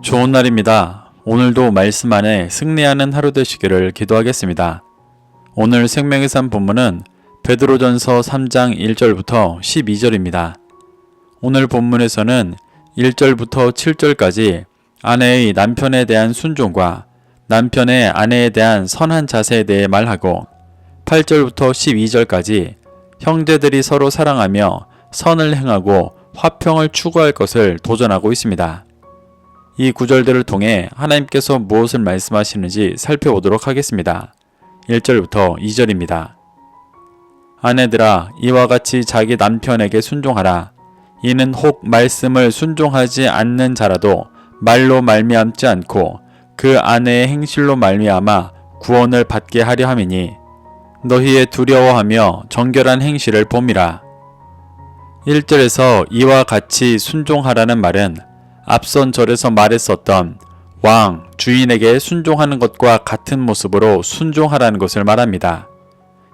좋은 날입니다. 오늘도 말씀 안에 승리하는 하루 되시기를 기도하겠습니다. 오늘 생명의 산 본문은 베드로전서 3장 1절부터 12절입니다. 오늘 본문에서는 1절부터 7절까지 아내의 남편에 대한 순종과 남편의 아내에 대한 선한 자세에 대해 말하고 8절부터 12절까지 형제들이 서로 사랑하며 선을 행하고 화평을 추구할 것을 도전하고 있습니다. 이 구절들을 통해 하나님께서 무엇을 말씀하시는지 살펴보도록 하겠습니다. 1절부터 2절입니다. 아내들아, 이와 같이 자기 남편에게 순종하라. 이는 혹 말씀을 순종하지 않는 자라도 말로 말미암지 않고 그 아내의 행실로 말미암아 구원을 받게 하려 함이니 너희의 두려워하며 정결한 행실을 봄이라. 1절에서 이와 같이 순종하라는 말은 앞선 절에서 말했었던 왕, 주인에게 순종하는 것과 같은 모습으로 순종하라는 것을 말합니다.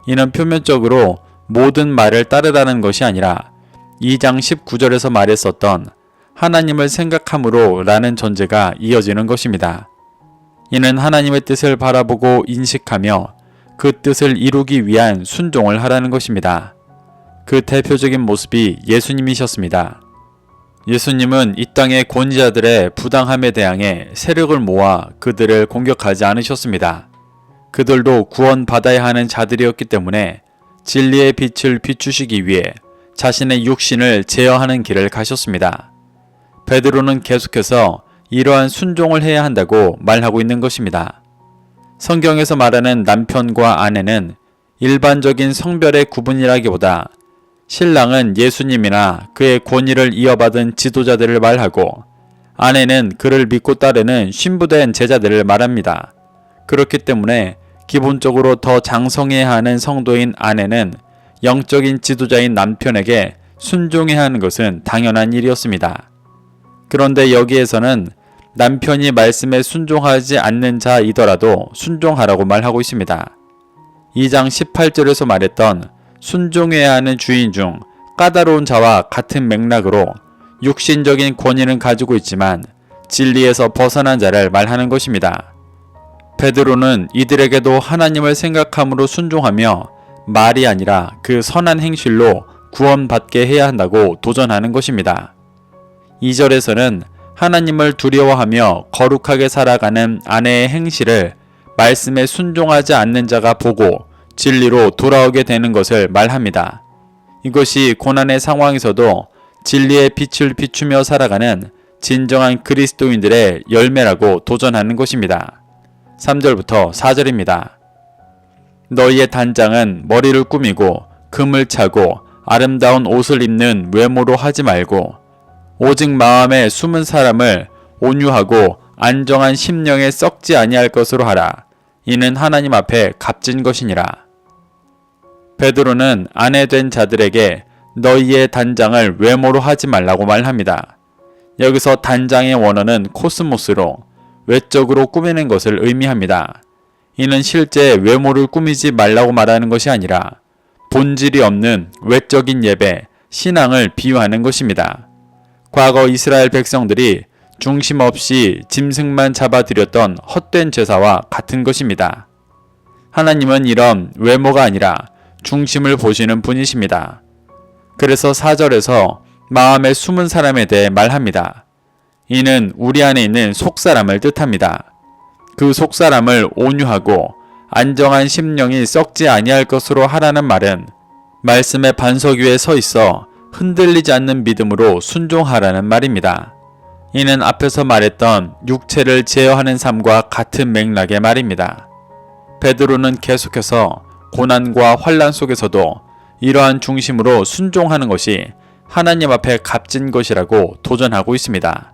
이는 표면적으로 모든 말을 따르라는 것이 아니라 2장 19절에서 말했었던 하나님을 생각함으로 라는 전제가 이어지는 것입니다. 이는 하나님의 뜻을 바라보고 인식하며 그 뜻을 이루기 위한 순종을 하라는 것입니다. 그 대표적인 모습이 예수님이셨습니다. 예수님은 이 땅의 권위자들의 부당함에 대항해 세력을 모아 그들을 공격하지 않으셨습니다. 그들도 구원받아야 하는 자들이었기 때문에 진리의 빛을 비추시기 위해 자신의 육신을 제어하는 길을 가셨습니다. 베드로는 계속해서 이러한 순종을 해야 한다고 말하고 있는 것입니다. 성경에서 말하는 남편과 아내는 일반적인 성별의 구분이라기보다 신랑은 예수님이나 그의 권위를 이어받은 지도자들을 말하고 아내는 그를 믿고 따르는 신부된 제자들을 말합니다. 그렇기 때문에 기본적으로 더 장성해야 하는 성도인 아내는 영적인 지도자인 남편에게 순종해야 하는 것은 당연한 일이었습니다. 그런데 여기에서는 남편이 말씀에 순종하지 않는 자이더라도 순종하라고 말하고 있습니다. 2장 18절에서 말했던 순종해야 하는 주인 중 까다로운 자와 같은 맥락으로 육신적인 권위는 가지고 있지만 진리에서 벗어난 자를 말하는 것입니다. 베드로는 이들에게도 하나님을 생각함으로 순종하며 말이 아니라 그 선한 행실로 구원받게 해야 한다고 도전하는 것입니다. 2절에서는 하나님을 두려워하며 거룩하게 살아가는 아내의 행실을 말씀에 순종하지 않는 자가 보고 진리로 돌아오게 되는 것을 말합니다. 이것이 고난의 상황에서도 진리의 빛을 비추며 살아가는 진정한 그리스도인들의 열매라고 도전하는 것입니다. 3절부터 4절입니다. 너희의 단장은 머리를 꾸미고 금을 차고 아름다운 옷을 입는 외모로 하지 말고 오직 마음에 숨은 사람을 온유하고 안정한 심령에 썩지 아니할 것으로 하라. 이는 하나님 앞에 값진 것이니라. 베드로는 아내 된 자들에게 너희의 단장을 외모로 하지 말라고 말합니다. 여기서 단장의 원어는 코스모스로 외적으로 꾸미는 것을 의미합니다. 이는 실제 외모를 꾸미지 말라고 말하는 것이 아니라 본질이 없는 외적인 예배, 신앙을 비유하는 것입니다. 과거 이스라엘 백성들이 중심 없이 짐승만 잡아들였던 헛된 제사와 같은 것입니다. 하나님은 이런 외모가 아니라 중심을 보시는 분이십니다. 그래서 4절에서 마음에 숨은 사람에 대해 말합니다. 이는 우리 안에 있는 속사람을 뜻합니다. 그 속사람을 온유하고 안정한 심령이 썩지 아니할 것으로 하라는 말은 말씀의 반석 위에 서 있어 흔들리지 않는 믿음으로 순종하라는 말입니다. 이는 앞에서 말했던 육체를 제어하는 삶과 같은 맥락의 말입니다. 베드로는 계속해서 고난과 환난 속에서도 이러한 중심으로 순종하는 것이 하나님 앞에 값진 것이라고 도전하고 있습니다.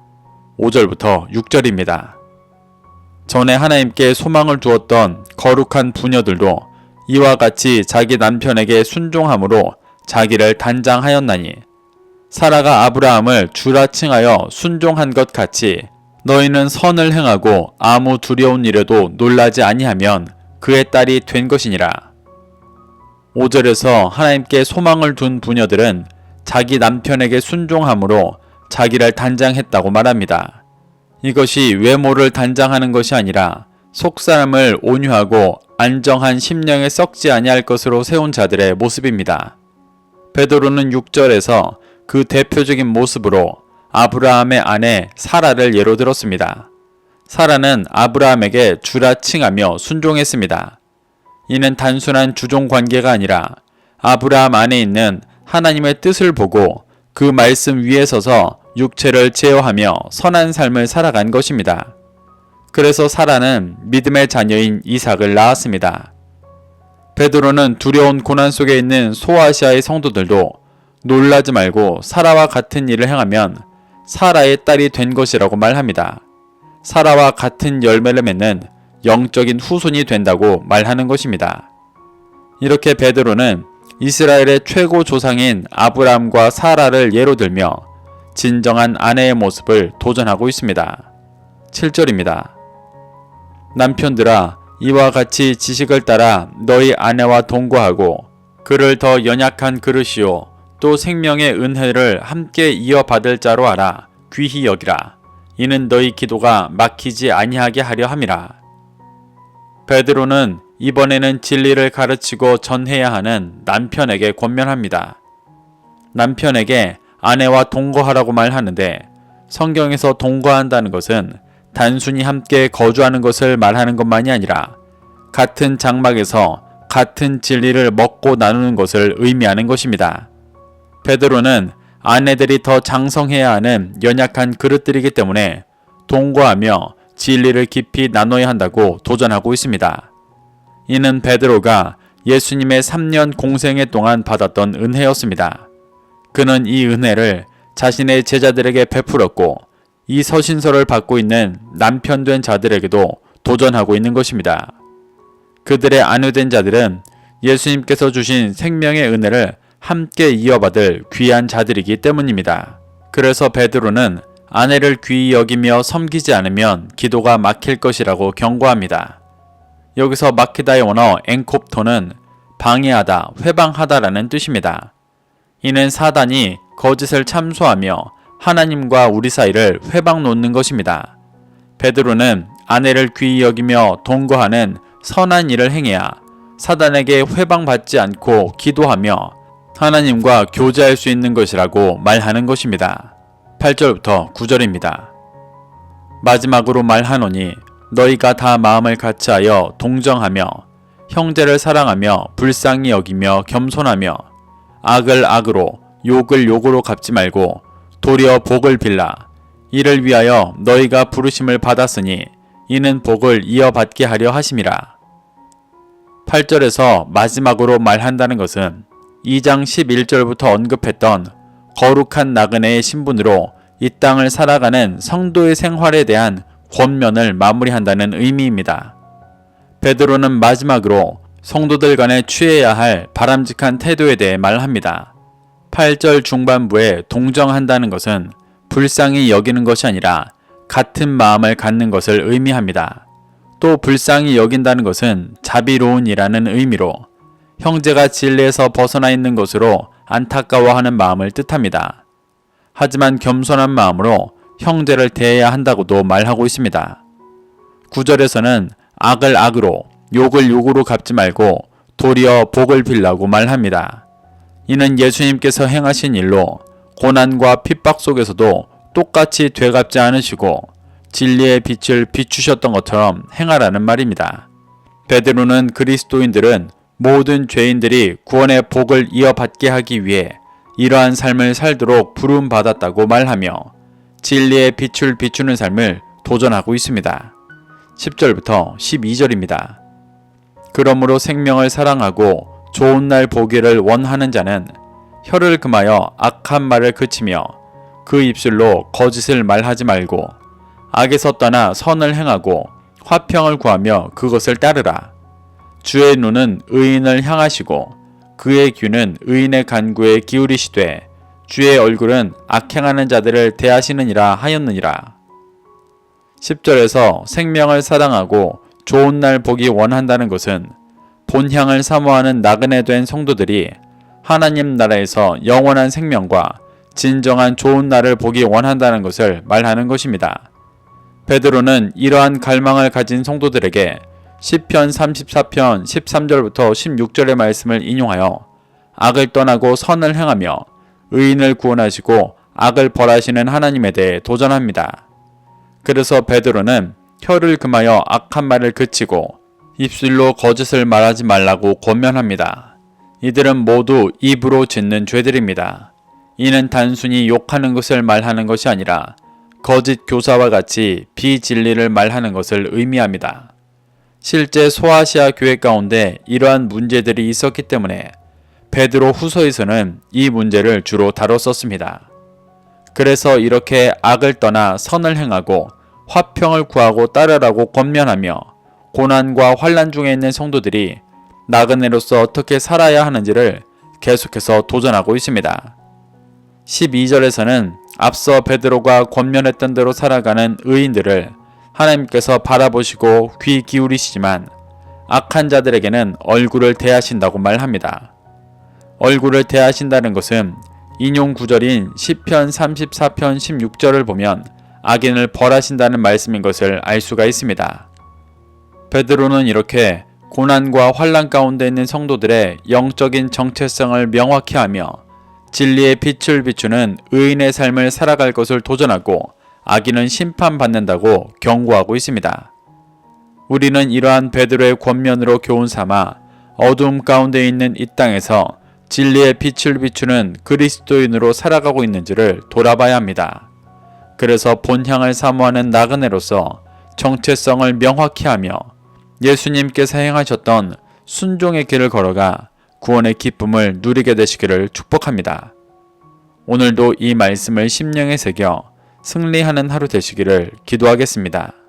5절부터 6절입니다. 전에 하나님께 소망을 두었던 거룩한 부녀들도 이와 같이 자기 남편에게 순종함으로 자기를 단장하였나니 사라가 아브라함을 주라 칭하여 순종한 것 같이 너희는 선을 행하고 아무 두려운 일에도 놀라지 아니하면 그의 딸이 된 것이니라. 5절에서 하나님께 소망을 둔 부녀들은 자기 남편에게 순종함으로 자기를 단장했다고 말합니다. 이것이 외모를 단장하는 것이 아니라 속사람을 온유하고 안정한 심령에 썩지 아니할 것으로 세운 자들의 모습입니다. 베드로는 6절에서 그 대표적인 모습으로 아브라함의 아내 사라를 예로 들었습니다. 사라는 아브라함에게 주라 칭하며 순종했습니다. 이는 단순한 주종 관계가 아니라 아브라함 안에 있는 하나님의 뜻을 보고 그 말씀 위에 서서 육체를 제어하며 선한 삶을 살아간 것입니다. 그래서 사라는 믿음의 자녀인 이삭을 낳았습니다. 베드로는 두려운 고난 속에 있는 소아시아의 성도들도 놀라지 말고 사라와 같은 일을 행하면 사라의 딸이 된 것이라고 말합니다. 사라와 같은 열매를 맺는 영적인 후손이 된다고 말하는 것입니다. 이렇게 베드로는 이스라엘의 최고 조상인 아브라함과 사라를 예로 들며 진정한 아내의 모습을 도전하고 있습니다. 7절입니다. 남편들아, 이와 같이 지식을 따라 너희 아내와 동거하고 그를 더 연약한 그릇이요 또 생명의 은혜를 함께 이어받을 자로 알아 귀히 여기라. 이는 너희 기도가 막히지 아니하게 하려 함이라. 베드로는 이번에는 진리를 가르치고 전해야 하는 남편에게 권면합니다. 남편에게 아내와 동거하라고 말하는데 성경에서 동거한다는 것은 단순히 함께 거주하는 것을 말하는 것만이 아니라 같은 장막에서 같은 진리를 먹고 나누는 것을 의미하는 것입니다. 베드로는 아내들이 더 장성해야 하는 연약한 그릇들이기 때문에 동거하며 진리를 깊이 나눠야 한다고 도전하고 있습니다. 이는 베드로가 예수님의 3년 공생애 동안 받았던 은혜였습니다. 그는 이 은혜를 자신의 제자들에게 베풀었고 이 서신서를 받고 있는 남편된 자들에게도 도전하고 있는 것입니다. 그들의 아내된 자들은 예수님께서 주신 생명의 은혜를 함께 이어받을 귀한 자들이기 때문입니다. 그래서 베드로는 아내를 귀히 여기며 섬기지 않으면 기도가 막힐 것이라고 경고합니다. 여기서 막히다의 원어 엔콥토는 방해하다, 회방하다라는 뜻입니다. 이는 사단이 거짓을 참소하며 하나님과 우리 사이를 회방 놓는 것입니다. 베드로는 아내를 귀히 여기며 동거하는 선한 일을 행해야 사단에게 회방받지 않고 기도하며 하나님과 교제할 수 있는 것이라고 말하는 것입니다. 8절부터 9절입니다. 마지막으로 말하노니 너희가 다 마음을 같이하여 동정하며 형제를 사랑하며 불쌍히 여기며 겸손하며 악을 악으로 욕을 욕으로 갚지 말고 도리어 복을 빌라. 이를 위하여 너희가 부르심을 받았으니 이는 복을 이어받게 하려 하심이라. 8절에서 마지막으로 말한다는 것은 2장 11절부터 언급했던 거룩한 나그네의 신분으로 이 땅을 살아가는 성도의 생활에 대한 권면을 마무리한다는 의미입니다. 베드로는 마지막으로 성도들 간에 취해야 할 바람직한 태도에 대해 말합니다. 8절 중반부에 동정한다는 것은 불쌍히 여기는 것이 아니라 같은 마음을 갖는 것을 의미합니다. 또 불쌍히 여긴다는 것은 자비로운이라는 의미로 형제가 진리에서 벗어나 있는 것으로 안타까워하는 마음을 뜻합니다. 하지만 겸손한 마음으로 형제를 대해야 한다고도 말하고 있습니다. 9절에서는 악을 악으로 욕을 욕으로 갚지 말고 도리어 복을 빌라고 말합니다. 이는 예수님께서 행하신 일로 고난과 핍박 속에서도 똑같이 되갚지 않으시고 진리의 빛을 비추셨던 것처럼 행하라는 말입니다. 베드로는 그리스도인들은 모든 죄인들이 구원의 복을 이어받게 하기 위해 이러한 삶을 살도록 부름받았다고 말하며 진리의 빛을 비추는 삶을 도전하고 있습니다. 10절부터 12절입니다. 그러므로 생명을 사랑하고 좋은 날 보기를 원하는 자는 혀를 금하여 악한 말을 그치며 그 입술로 거짓을 말하지 말고 악에서 떠나 선을 행하고 화평을 구하며 그것을 따르라. 주의 눈은 의인을 향하시고 그의 귀는 의인의 간구에 기울이시되 주의 얼굴은 악행하는 자들을 대하시느니라 하였느니라. 10절에서 생명을 사랑하고 좋은 날 보기 원한다는 것은 본향을 사모하는 나그네 된 성도들이 하나님 나라에서 영원한 생명과 진정한 좋은 날을 보기 원한다는 것을 말하는 것입니다. 베드로는 이러한 갈망을 가진 성도들에게 시편 34편 13절부터 16절의 말씀을 인용하여 악을 떠나고 선을 행하며 의인을 구원하시고 악을 벌하시는 하나님에 대해 도전합니다. 그래서 베드로는 혀를 금하여 악한 말을 그치고 입술로 거짓을 말하지 말라고 권면합니다. 이들은 모두 입으로 짓는 죄들입니다. 이는 단순히 욕하는 것을 말하는 것이 아니라 거짓 교사와 같이 비진리를 말하는 것을 의미합니다. 실제 소아시아 교회 가운데 이러한 문제들이 있었기 때문에 베드로 후서에서는 이 문제를 주로 다뤘었습니다. 그래서 이렇게 악을 떠나 선을 행하고 화평을 구하고 따르라고 권면하며 고난과 환난 중에 있는 성도들이 나그네로서 어떻게 살아야 하는지를 계속해서 도전하고 있습니다. 12절에서는 앞서 베드로가 권면했던 대로 살아가는 의인들을 하나님께서 바라보시고 귀 기울이시지만 악한 자들에게는 얼굴을 대하신다고 말합니다. 얼굴을 대하신다는 것은 인용 구절인 시편 34편 16절을 보면 악인을 벌하신다는 말씀인 것을 알 수가 있습니다. 베드로는 이렇게 고난과 환난 가운데 있는 성도들의 영적인 정체성을 명확히 하며 진리의 빛을 비추는 의인의 삶을 살아갈 것을 도전하고 악인은 심판받는다고 경고하고 있습니다. 우리는 이러한 베드로의 권면으로 교훈 삼아 어두움 가운데 있는 이 땅에서 진리의 빛을 비추는 그리스도인으로 살아가고 있는지를 돌아봐야 합니다. 그래서 본향을 사모하는 나그네로서 정체성을 명확히 하며 예수님께서 행하셨던 순종의 길을 걸어가 구원의 기쁨을 누리게 되시기를 축복합니다. 오늘도 이 말씀을 심령에 새겨 승리하는 하루 되시기를 기도하겠습니다.